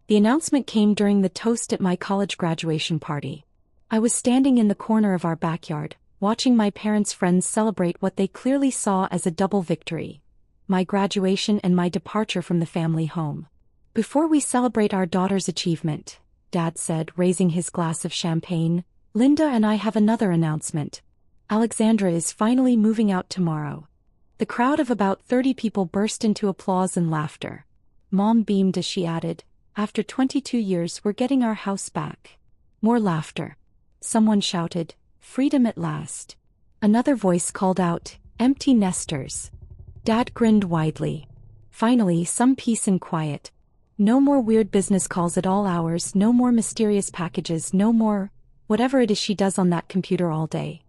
The announcement came during the toast at my college graduation party. I was standing in the corner of our backyard, watching my parents' friends celebrate what they clearly saw as a double victory: my graduation and my departure from the family home. "Before we celebrate our daughter's achievement," Dad said, raising his glass of champagne, "Linda and I have another announcement. Alexandra is finally moving out tomorrow." The crowd of about 30 people burst into applause and laughter. Mom beamed as she added, "After 22 years we're getting our house back." More laughter. Someone shouted, "Freedom at last." Another voice called out, "Empty nesters." Dad grinned widely. Finally, some peace and quiet. No more weird business calls at all hours, no more mysterious packages, no more whatever it is she does on that computer all day.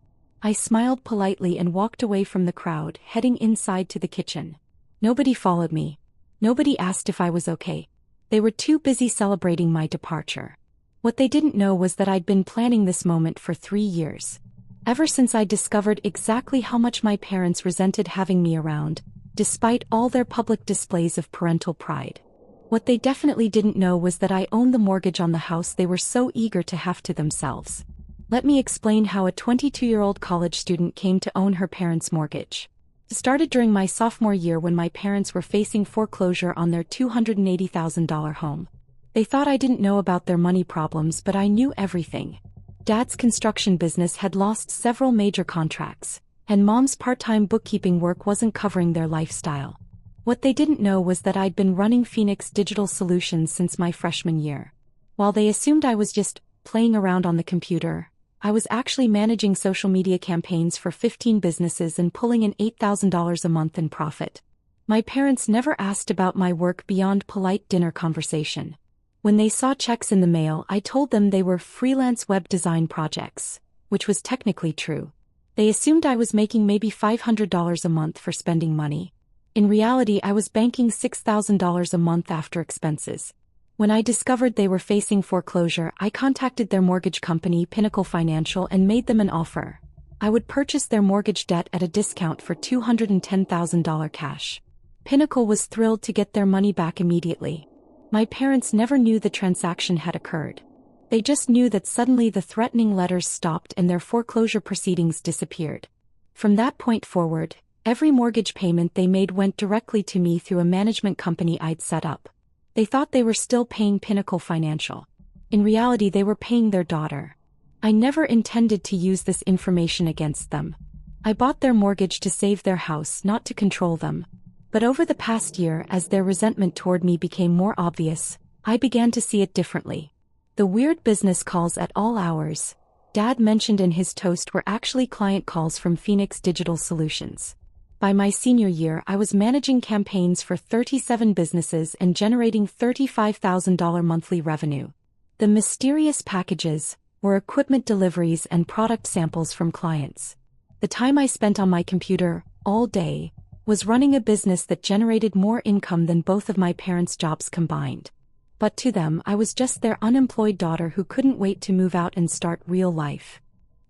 I smiled politely and walked away from the crowd, heading inside to the kitchen. Nobody followed me. Nobody asked if I was okay. They were too busy celebrating my departure. What they didn't know was that I'd been planning this moment for 3 years. Ever since I discovered exactly how much my parents resented having me around, despite all their public displays of parental pride. What they definitely didn't know was that I owned the mortgage on the house they were so eager to have to themselves. Let me explain how a 22-year-old college student came to own her parents' mortgage. It started during my sophomore year when my parents were facing foreclosure on their $280,000 home. They thought I didn't know about their money problems, but I knew everything. Dad's construction business had lost several major contracts, and Mom's part-time bookkeeping work wasn't covering their lifestyle. What they didn't know was that I'd been running Phoenix Digital Solutions since my freshman year. While they assumed I was just playing around on the computer, I was actually managing social media campaigns for 15 businesses and pulling in $8,000 a month in profit. My parents never asked about my work beyond polite dinner conversation. When they saw checks in the mail, I told them they were freelance web design projects, which was technically true. They assumed I was making maybe $500 a month for spending money. In reality, I was banking $6,000 a month after expenses. When I discovered they were facing foreclosure, I contacted their mortgage company, Pinnacle Financial, and made them an offer. I would purchase their mortgage debt at a discount for $210,000 cash. Pinnacle was thrilled to get their money back immediately. My parents never knew the transaction had occurred. They just knew that suddenly the threatening letters stopped and their foreclosure proceedings disappeared. From that point forward, every mortgage payment they made went directly to me through a management company I'd set up. They thought they were still paying Pinnacle Financial. In reality, they were paying their daughter. I never intended to use this information against them. I bought their mortgage to save their house, not to control them. But over the past year, as their resentment toward me became more obvious, I began to see it differently. The weird business calls at all hours Dad mentioned in his toast were actually client calls from Phoenix Digital Solutions. By my senior year, I was managing campaigns for 37 businesses and generating $35,000 monthly revenue. The mysterious packages were equipment deliveries and product samples from clients. The time I spent on my computer, all day, was running a business that generated more income than both of my parents' jobs combined. But to them, I was just their unemployed daughter who couldn't wait to move out and start real life.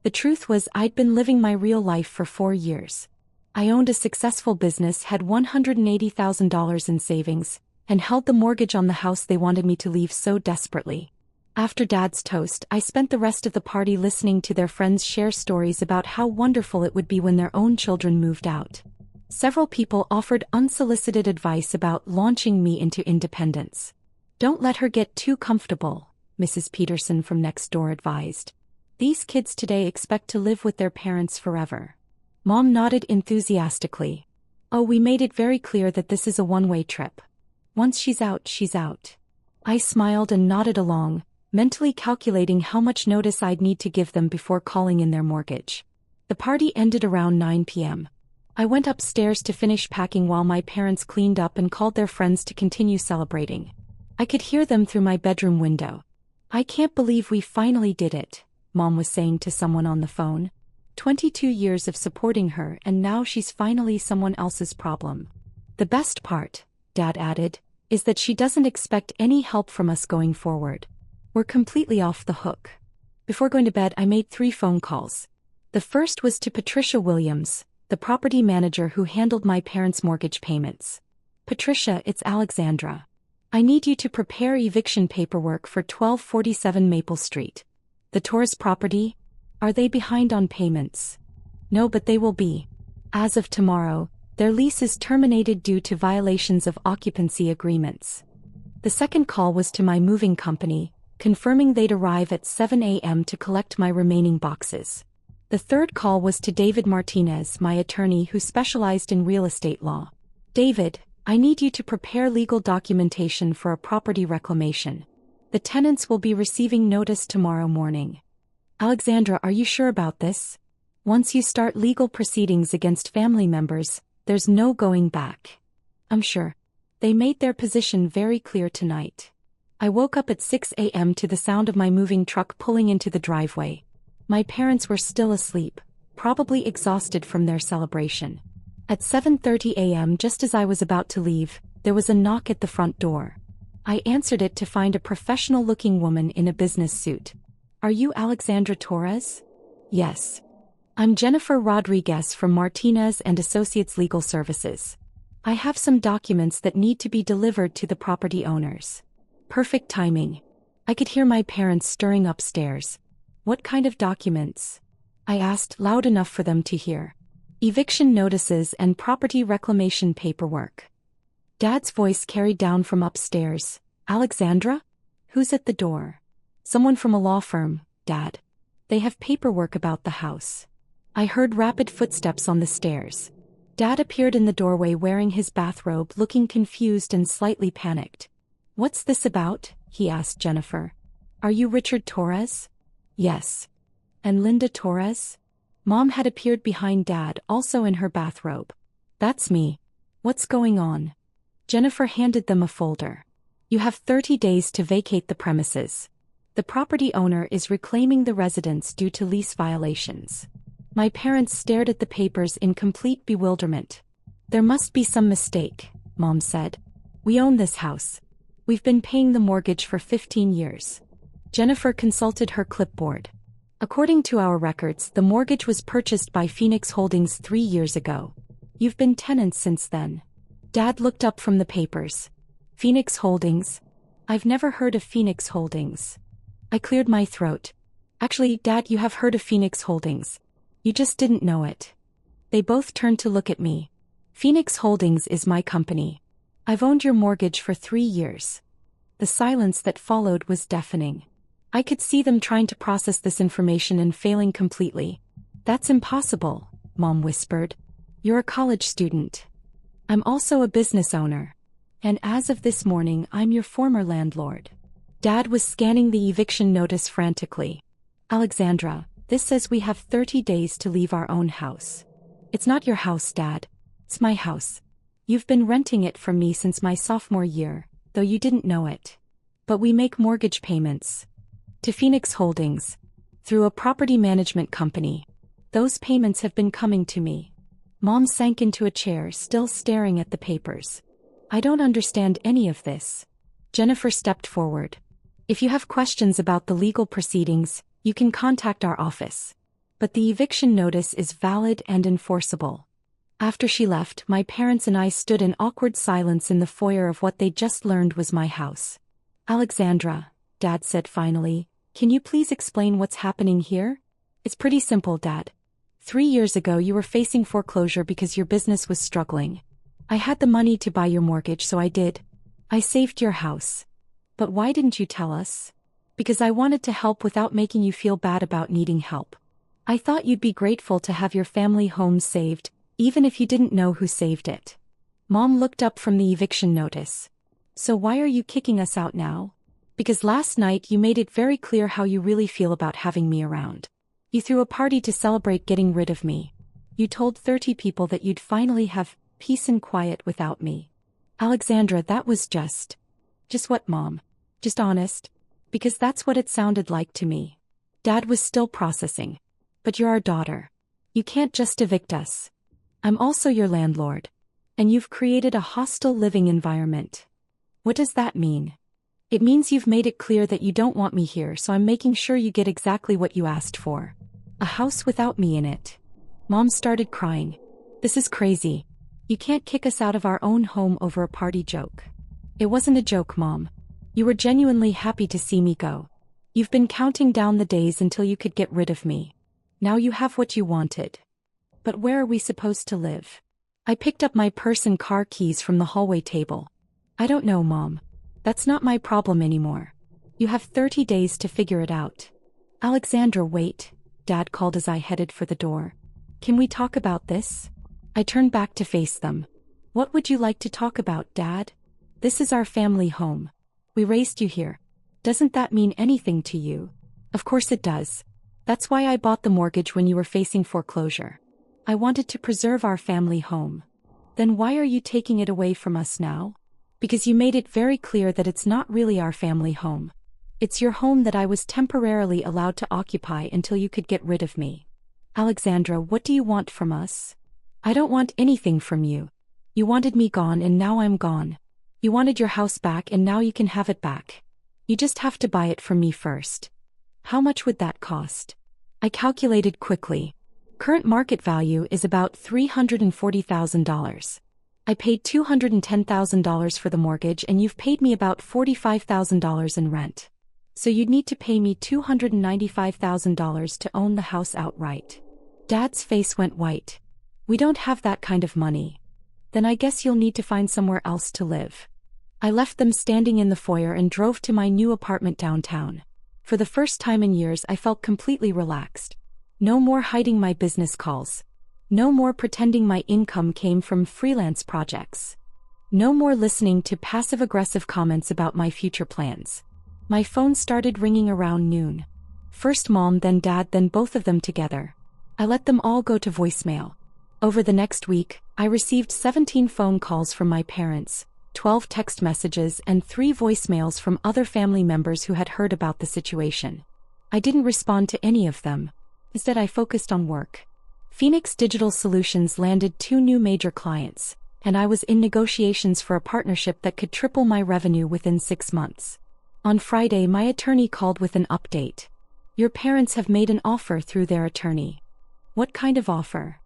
The truth was, I'd been living my real life for 4 years. I owned a successful business, had $180,000 in savings, and held the mortgage on the house they wanted me to leave so desperately. After Dad's toast, I spent the rest of the party listening to their friends share stories about how wonderful it would be when their own children moved out. Several people offered unsolicited advice about launching me into independence. "Don't let her get too comfortable," Mrs. Peterson from next door advised. "These kids today expect to live with their parents forever." Mom nodded enthusiastically. "Oh, we made it very clear that this is a one-way trip. Once she's out, she's out." I smiled and nodded along, mentally calculating how much notice I'd need to give them before calling in their mortgage. The party ended around 9 p.m. I went upstairs to finish packing while my parents cleaned up and called their friends to continue celebrating. I could hear them through my bedroom window. "I can't believe we finally did it," Mom was saying to someone on the phone. 22 years of supporting her, and now she's finally someone else's problem. "The best part," Dad added, "is that she doesn't expect any help from us going forward. We're completely off the hook." Before going to bed, I made 3 phone calls. The first was to Patricia Williams, the property manager who handled my parents' mortgage payments. "Patricia, it's Alexandra. I need you to prepare eviction paperwork for 1247 Maple Street. The Torres property? Are they behind on payments? No, but they will be. As of tomorrow, their lease is terminated due to violations of occupancy agreements. The second call was to my moving company, confirming they'd arrive at 7 a.m. to collect my remaining boxes. The third call was to David Martinez, my attorney who specialized in real estate law. David, I need you to prepare legal documentation for a property reclamation. The tenants will be receiving notice tomorrow morning. Alexandra, are you sure about this? Once you start legal proceedings against family members, there's no going back. I'm sure. They made their position very clear tonight. I woke up at 6 a.m. to the sound of my moving truck pulling into the driveway. My parents were still asleep, probably exhausted from their celebration. At 7:30 a.m., just as I was about to leave, there was a knock at the front door. I answered it to find a professional-looking woman in a business suit. Are you Alexandra Torres? Yes. I'm Jennifer Rodriguez from Martinez and Associates Legal Services. I have some documents that need to be delivered to the property owners. Perfect timing. I could hear my parents stirring upstairs. What kind of documents? I asked loud enough for them to hear. Eviction notices and property reclamation paperwork. Dad's voice carried down from upstairs. Alexandra? Who's at the door? Someone from a law firm, Dad. They have paperwork about the house. I heard rapid footsteps on the stairs. Dad appeared in the doorway wearing his bathrobe, looking confused and slightly panicked. What's this about? He asked Jennifer. Are you Richard Torres? Yes. And Linda Torres? Mom had appeared behind Dad, also in her bathrobe. That's me. What's going on? Jennifer handed them a folder. You have 30 days to vacate the premises. The property owner is reclaiming the residence due to lease violations. My parents stared at the papers in complete bewilderment. There must be some mistake, Mom said. We own this house. We've been paying the mortgage for 15 years. Jennifer consulted her clipboard. According to our records, the mortgage was purchased by Phoenix Holdings 3 years ago. You've been tenants since then. Dad looked up from the papers. Phoenix Holdings? I've never heard of Phoenix Holdings. I cleared my throat. Actually, Dad, you have heard of Phoenix Holdings. You just didn't know it. They both turned to look at me. Phoenix Holdings is my company. I've owned your mortgage for 3 years. The silence that followed was deafening. I could see them trying to process this information and failing completely. That's impossible, Mom whispered. You're a college student. I'm also a business owner. And as of this morning, I'm your former landlord. Dad was scanning the eviction notice frantically. Alexandra, this says we have 30 days to leave our own house. It's not your house, Dad. It's my house. You've been renting it from me since my sophomore year, though you didn't know it. But we make mortgage payments to Phoenix Holdings through a property management company. Those payments have been coming to me. Mom sank into a chair, still staring at the papers. I don't understand any of this. Jennifer stepped forward. If you have questions about the legal proceedings, you can contact our office. But the eviction notice is valid and enforceable. After she left, my parents and I stood in awkward silence in the foyer of what they just learned was my house. Alexandra, Dad said finally, can you please explain what's happening here? It's pretty simple, Dad. 3 years ago you were facing foreclosure because your business was struggling. I had the money to buy your mortgage, so I did. I saved your house. But why didn't you tell us? Because I wanted to help without making you feel bad about needing help. I thought you'd be grateful to have your family home saved, even if you didn't know who saved it. Mom looked up from the eviction notice. So why are you kicking us out now? Because last night you made it very clear how you really feel about having me around. You threw a party to celebrate getting rid of me. You told 30 people that you'd finally have peace and quiet without me. Alexandra, that was just what, Mom? Just honest? Because that's what it sounded like to me. Dad was still processing. But you're our daughter. You can't just evict us. I'm also your landlord. And you've created a hostile living environment. What does that mean? It means you've made it clear that you don't want me here, so I'm making sure you get exactly what you asked for. A house without me in it. Mom started crying. This is crazy. You can't kick us out of our own home over a party joke. It wasn't a joke, Mom. You were genuinely happy to see me go. You've been counting down the days until you could get rid of me. Now you have what you wanted. But where are we supposed to live? I picked up my purse and car keys from the hallway table. I don't know, Mom. That's not my problem anymore. You have 30 days to figure it out. Alexandra, wait, Dad called as I headed for the door. Can we talk about this? I turned back to face them. What would you like to talk about, Dad? This is our family home. We raised you here. Doesn't that mean anything to you? Of course it does. That's why I bought the mortgage when you were facing foreclosure. I wanted to preserve our family home. Then why are you taking it away from us now? Because you made it very clear that it's not really our family home. It's your home that I was temporarily allowed to occupy until you could get rid of me. Alexandra, what do you want from us? I don't want anything from you. You wanted me gone and now I'm gone. You wanted your house back and now you can have it back. You just have to buy it from me first. How much would that cost? I calculated quickly. Current market value is about $340,000. I paid $210,000 for the mortgage and you've paid me about $45,000 in rent. So you'd need to pay me $295,000 to own the house outright. Dad's face went white. We don't have that kind of money. Then I guess you'll need to find somewhere else to live. I left them standing in the foyer and drove to my new apartment downtown. For the first time in years I felt completely relaxed. No more hiding my business calls. No more pretending my income came from freelance projects. No more listening to passive-aggressive comments about my future plans. My phone started ringing around noon. First Mom, then Dad, then both of them together. I let them all go to voicemail. Over the next week, I received 17 phone calls from my parents, 12 text messages and 3 voicemails from other family members who had heard about the situation. I didn't respond to any of them. Instead I focused on work. Phoenix Digital Solutions landed 2 new major clients, and I was in negotiations for a partnership that could triple my revenue within 6 months. On Friday my attorney called with an update. Your parents have made an offer through their attorney. What kind of offer?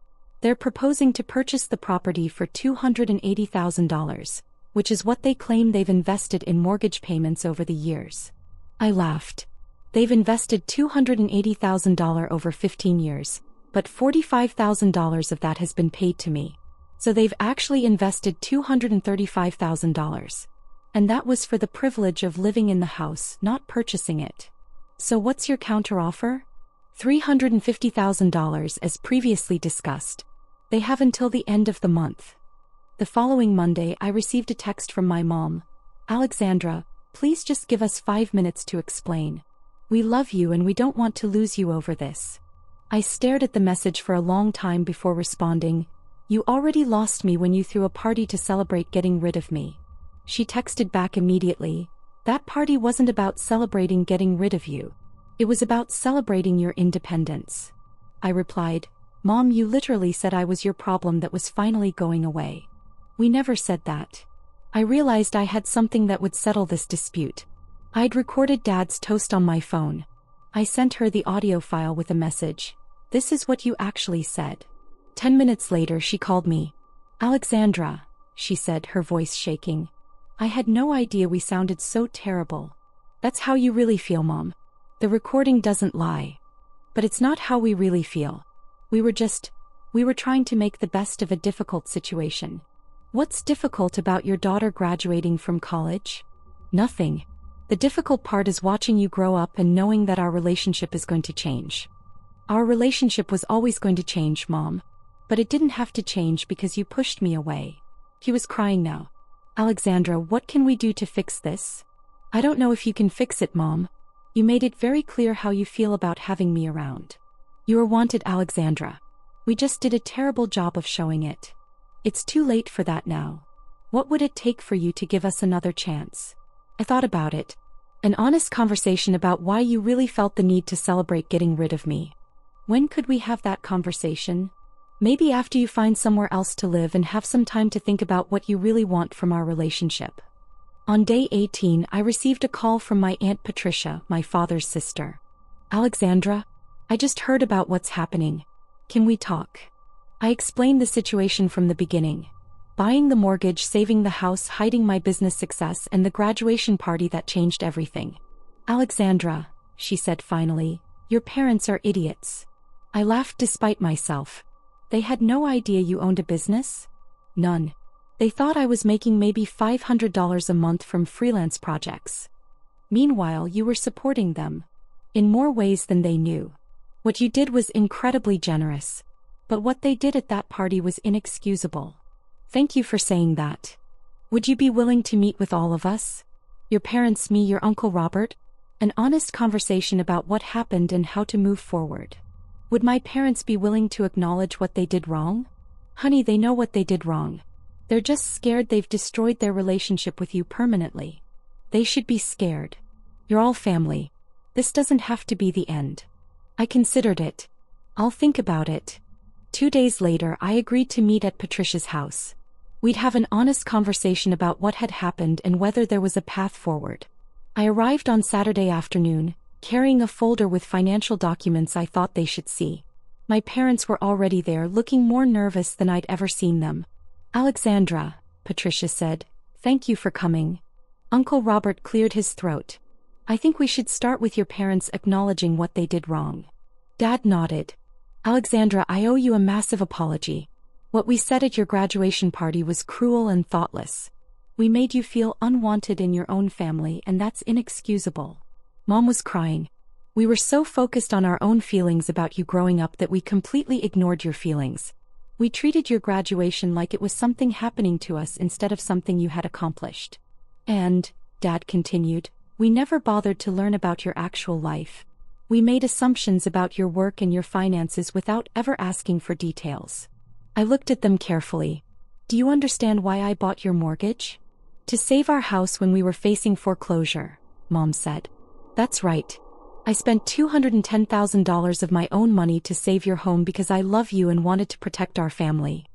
They're proposing to purchase the property for $280,000, which is what they claim they've invested in mortgage payments over the years. I laughed. They've invested $280,000 over 15 years, but $45,000 of that has been paid to me. So they've actually invested $235,000. And that was for the privilege of living in the house, not purchasing it. So what's your counteroffer? $350,000 as previously discussed. They have until the end of the month. The following Monday I received a text from my mom. Alexandra, please just give us 5 minutes to explain. We love you and we don't want to lose you over this. I stared at the message for a long time before responding. You already lost me when you threw a party to celebrate getting rid of me. She texted back immediately. That party wasn't about celebrating getting rid of you. It was about celebrating your independence. I replied, Mom, you literally said I was your problem that was finally going away. We never said that. I realized I had something that would settle this dispute. I'd recorded Dad's toast on my phone. I sent her the audio file with a message. This is what you actually said. 10 minutes later she called me. Alexandra, she said, her voice shaking. I had no idea we sounded so terrible. That's how you really feel, Mom. The recording doesn't lie. But it's not how we really feel. We were trying to make the best of a difficult situation. What's difficult about your daughter graduating from college? Nothing. The difficult part is watching you grow up and knowing that our relationship is going to change. Our relationship was always going to change, Mom. But it didn't have to change because you pushed me away. He was crying now. Alexandra, what can we do to fix this? I don't know if you can fix it, Mom. You made it very clear how you feel about having me around. You are wanted, Alexandra. We just did a terrible job of showing it. It's too late for that now. What would it take for you to give us another chance? I thought about it. An honest conversation about why you really felt the need to celebrate getting rid of me. When could we have that conversation? Maybe after you find somewhere else to live and have some time to think about what you really want from our relationship. On day 18, I received a call from my Aunt Patricia, my father's sister. Alexandra, I just heard about what's happening. Can we talk? I explained the situation from the beginning. Buying the mortgage, saving the house, hiding my business success, and the graduation party that changed everything. Alexandra, she said finally, your parents are idiots. I laughed despite myself. They had no idea you owned a business? None. They thought I was making maybe $500 a month from freelance projects. Meanwhile, you were supporting them. In more ways than they knew. What you did was incredibly generous. But what they did at that party was inexcusable. Thank you for saying that. Would you be willing to meet with all of us? Your parents, me, your Uncle Robert? An honest conversation about what happened and how to move forward. Would my parents be willing to acknowledge what they did wrong? Honey, they know what they did wrong. They're just scared they've destroyed their relationship with you permanently. They should be scared. You're all family. This doesn't have to be the end. I considered it. I'll think about it. 2 days later, I agreed to meet at Patricia's house. We'd have an honest conversation about what had happened and whether there was a path forward. I arrived on Saturday afternoon, carrying a folder with financial documents I thought they should see. My parents were already there, looking more nervous than I'd ever seen them. Alexandra, Patricia said, thank you for coming. Uncle Robert cleared his throat. I think we should start with your parents acknowledging what they did wrong. Dad nodded. Alexandra, I owe you a massive apology. What we said at your graduation party was cruel and thoughtless. We made you feel unwanted in your own family, and that's inexcusable. Mom was crying. We were so focused on our own feelings about you growing up that we completely ignored your feelings. We treated your graduation like it was something happening to us instead of something you had accomplished. And, Dad continued, we never bothered to learn about your actual life. We made assumptions about your work and your finances without ever asking for details. I looked at them carefully. Do you understand why I bought your mortgage? To save our house when we were facing foreclosure, Mom said. That's right. I spent $210,000 of my own money to save your home because I love you and wanted to protect our family.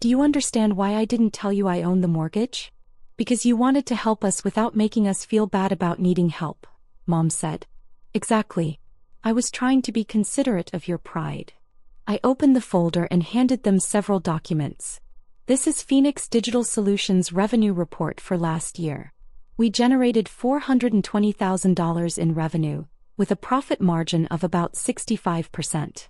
Do you understand why I didn't tell you I own the mortgage? Because you wanted to help us without making us feel bad about needing help, Mom said. Exactly. I was trying to be considerate of your pride. I opened the folder and handed them several documents. This is Phoenix Digital Solutions revenue report for last year. We generated $420,000 in revenue, with a profit margin of about 65%.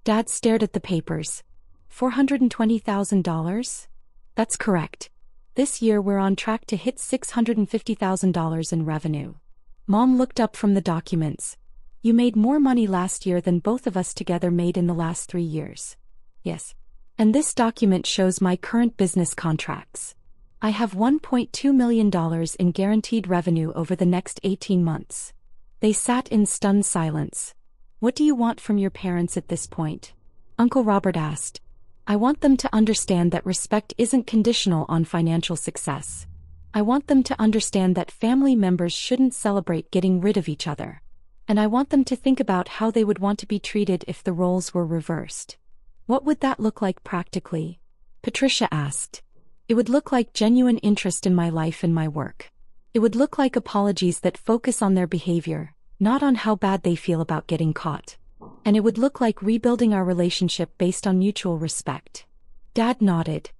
Dad stared at the papers. $420,000? That's correct. This year we're on track to hit $650,000 in revenue. Mom looked up from the documents. You made more money last year than both of us together made in the last 3 years. Yes. And this document shows my current business contracts. I have $1.2 million in guaranteed revenue over the next 18 months. They sat in stunned silence. What do you want from your parents at this point? Uncle Robert asked. I want them to understand that respect isn't conditional on financial success. I want them to understand that family members shouldn't celebrate getting rid of each other. And I want them to think about how they would want to be treated if the roles were reversed. What would that look like practically? Patricia asked. It would look like genuine interest in my life and my work. It would look like apologies that focus on their behavior, not on how bad they feel about getting caught. And it would look like rebuilding our relationship based on mutual respect. Dad nodded.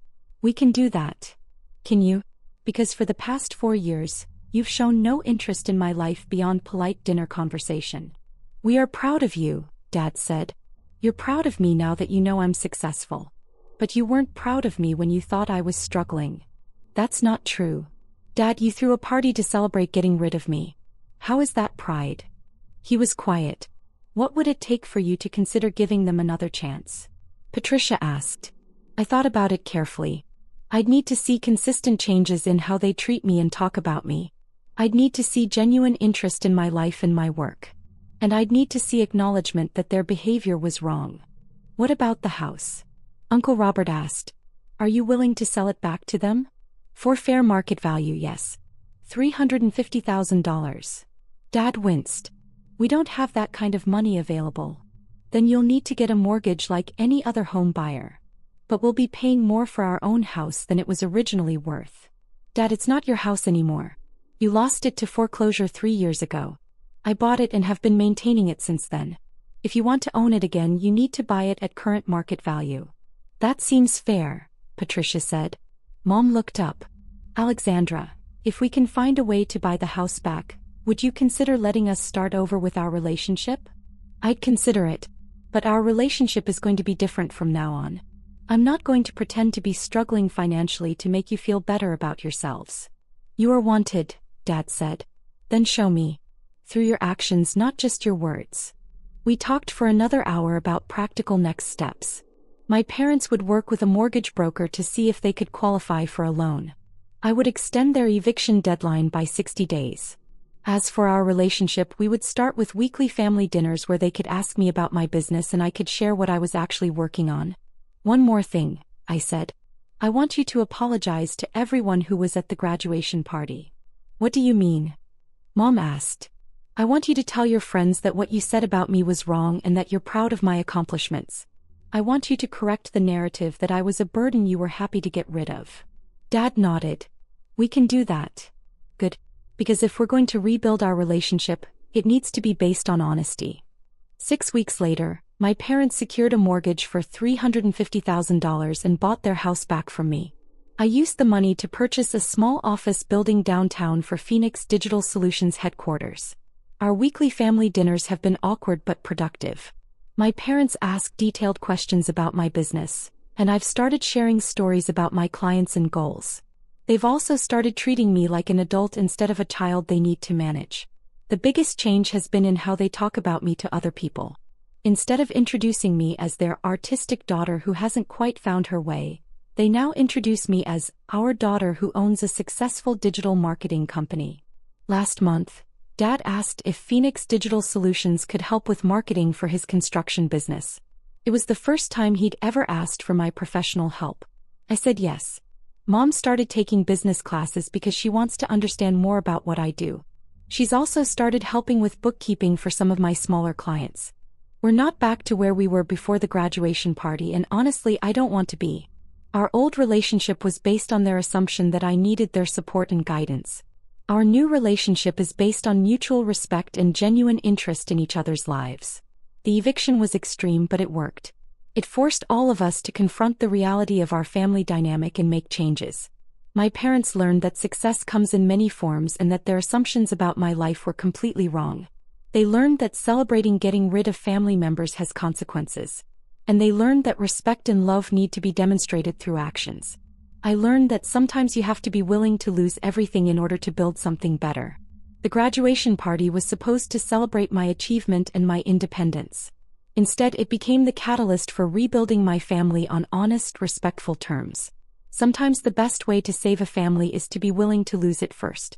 We can do that. Can you? Because for the past 4 years, you've shown no interest in my life beyond polite dinner conversation. We are proud of you, Dad said. You're proud of me now that you know I'm successful. But you weren't proud of me when you thought I was struggling. That's not true. Dad, you threw a party to celebrate getting rid of me. How is that pride? He was quiet. What would it take for you to consider giving them another chance? Patricia asked. I thought about it carefully. I'd need to see consistent changes in how they treat me and talk about me. I'd need to see genuine interest in my life and my work. And I'd need to see acknowledgement that their behavior was wrong. What about the house? Uncle Robert asked. Are you willing to sell it back to them? For fair market value, yes. $350,000. Dad winced. We don't have that kind of money available. Then you'll need to get a mortgage like any other home buyer. But we'll be paying more for our own house than it was originally worth. Dad, it's not your house anymore. You lost it to foreclosure 3 years ago. I bought it and have been maintaining it since then. If you want to own it again, you need to buy it at current market value. That seems fair, Patricia said. Mom looked up. Alexandra, if we can find a way to buy the house back, would you consider letting us start over with our relationship? I'd consider it, but our relationship is going to be different from now on. I'm not going to pretend to be struggling financially to make you feel better about yourselves. You are wanted, Dad said. Then show me. Through your actions, not just your words. We talked for another hour about practical next steps. My parents would work with a mortgage broker to see if they could qualify for a loan. I would extend their eviction deadline by 60 days. As for our relationship, we would start with weekly family dinners where they could ask me about my business and I could share what I was actually working on. One more thing, I said. I want you to apologize to everyone who was at the graduation party. What do you mean? Mom asked. I want you to tell your friends that what you said about me was wrong and that you're proud of my accomplishments. I want you to correct the narrative that I was a burden you were happy to get rid of. Dad nodded. We can do that. Good. Because if we're going to rebuild our relationship, it needs to be based on honesty. 6 weeks later, my parents secured a mortgage for $350,000 and bought their house back from me. I used the money to purchase a small office building downtown for Phoenix Digital Solutions headquarters. Our weekly family dinners have been awkward but productive. My parents ask detailed questions about my business, and I've started sharing stories about my clients and goals. They've also started treating me like an adult instead of a child they need to manage. The biggest change has been in how they talk about me to other people. Instead of introducing me as their artistic daughter who hasn't quite found her way, they now introduce me as our daughter who owns a successful digital marketing company. Last month, Dad asked if Phoenix Digital Solutions could help with marketing for his construction business. It was the first time he'd ever asked for my professional help. I said yes. Mom started taking business classes because she wants to understand more about what I do. She's also started helping with bookkeeping for some of my smaller clients. We're not back to where we were before the graduation party, and honestly, I don't want to be. Our old relationship was based on their assumption that I needed their support and guidance. Our new relationship is based on mutual respect and genuine interest in each other's lives. The eviction was extreme, but it worked. It forced all of us to confront the reality of our family dynamic and make changes. My parents learned that success comes in many forms and that their assumptions about my life were completely wrong. They learned that celebrating getting rid of family members has consequences. And they learned that respect and love need to be demonstrated through actions. I learned that sometimes you have to be willing to lose everything in order to build something better. The graduation party was supposed to celebrate my achievement and my independence. Instead, it became the catalyst for rebuilding my family on honest, respectful terms. Sometimes the best way to save a family is to be willing to lose it first.